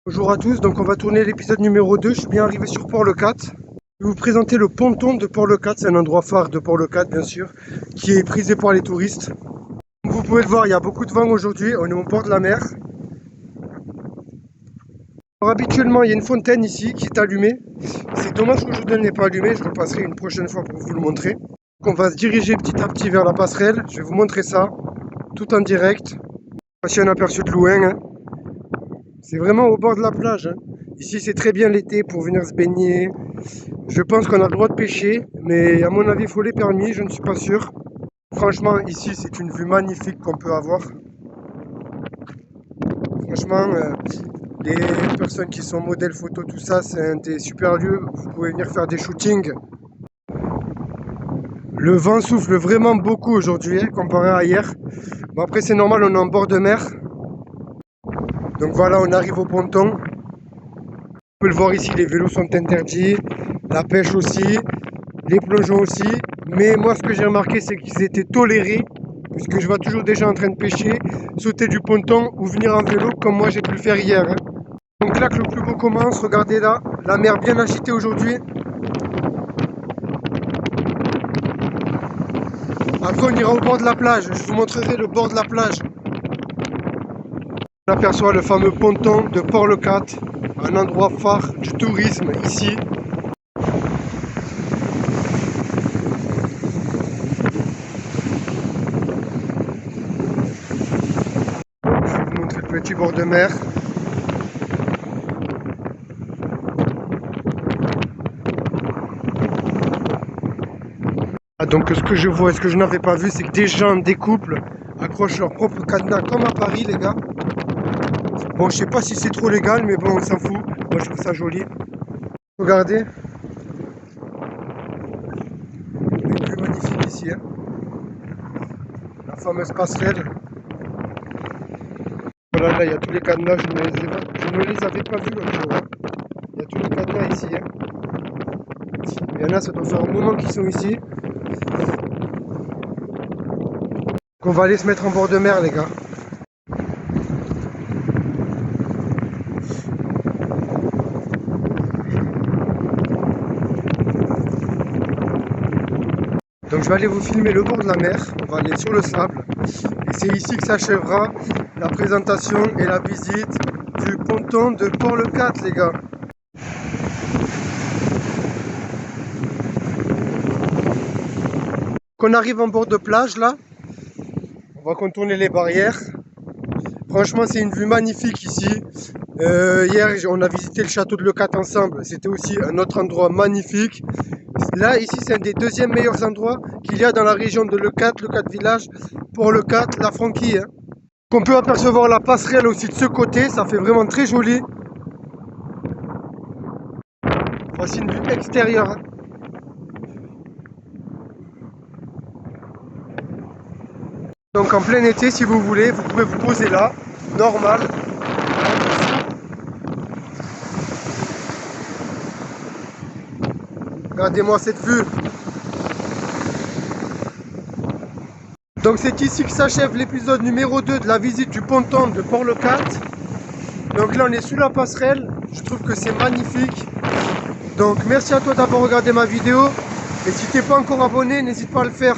Bonjour à tous, donc on va tourner l'épisode numéro 2, je suis bien arrivé sur Port-le-Cat. Je vais vous présenter le ponton de Port-le-Cat, c'est un endroit phare de Port-le-Cat bien sûr, qui est prisé par les touristes. Comme vous pouvez le voir, il y a beaucoup de vent aujourd'hui, on est au bord de la mer. Alors, habituellement, il y a une fontaine ici qui est allumée. C'est dommage qu'aujourd'hui elle n'est pas allumée, je repasserai une prochaine fois pour vous le montrer. Donc, on va se diriger petit à petit vers la passerelle, je vais vous montrer ça, tout en direct. Voici un aperçu de Louhain, hein. C'est vraiment au bord de la plage, hein. Ici c'est très bien l'été pour venir se baigner. Je pense qu'on a le droit de pêcher, mais à mon avis il faut les permis, je ne suis pas sûr. Franchement ici c'est une vue magnifique qu'on peut avoir. Franchement les personnes qui sont modèles photo, tout ça, c'est un des super lieux. Vous pouvez venir faire des shootings. Le vent souffle vraiment beaucoup aujourd'hui, hein, comparé à hier. Bon après c'est normal, on est en bord de mer. Donc voilà, on arrive au ponton. On peut le voir ici, les vélos sont interdits, la pêche aussi, les plongeons aussi. Mais moi, ce que j'ai remarqué, c'est qu'ils étaient tolérés, puisque je vois toujours des gens en train de pêcher, sauter du ponton ou venir en vélo, comme moi j'ai pu le faire hier, hein. Donc là que le plus beau commence, regardez là, la mer bien agitée aujourd'hui. Après, on ira au bord de la plage, je vous montrerai le bord de la plage. On aperçoit le fameux ponton de Port-le-Cat, un endroit phare du tourisme ici. Je vais vous montrer le petit bord de mer. Ah, donc ce que je vois et ce que je n'avais pas vu, c'est que des gens, des couples, accrochent leur propre cadenas comme à Paris, les gars. Bon, je sais pas si c'est trop légal, mais bon, on s'en fout. Moi, je trouve ça joli. Regardez. Une vue magnifique ici, hein. La fameuse passerelle. Voilà, là, il y a tous les cadenas. Je ne les avais pas vus l'autre jour, hein. Il y a tous les cadenas ici, hein. Il y en a, ça doit faire un moment qu'ils sont ici. Donc, on va aller se mettre en bord de mer, les gars. Donc je vais aller vous filmer le bord de la mer, on va aller sur le sable. Et c'est ici que s'achèvera la présentation et la visite du ponton de Port-le-Cat, les gars. Qu'on arrive en bord de plage là, on va contourner les barrières. Franchement c'est une vue magnifique ici. Hier on a visité le château de Leucate ensemble, c'était aussi un autre endroit magnifique. Là, ici, c'est un des deuxièmes meilleurs endroits qu'il y a dans la région de Leucate, Leucate Village, Port-le-Cat, la Franquille, hein. On peut apercevoir la passerelle aussi de ce côté, ça fait vraiment très joli. Voici une vue extérieure, hein. Donc en plein été, si vous voulez, vous pouvez vous poser là, normal. Regardez-moi cette vue. Donc c'est ici que s'achève l'épisode numéro 2 de la visite du ponton de Port-le-Cat. Donc là on est sous la passerelle, je trouve que c'est magnifique. Donc merci à toi d'avoir regardé ma vidéo. Et si tu n'es pas encore abonné, n'hésite pas à le faire.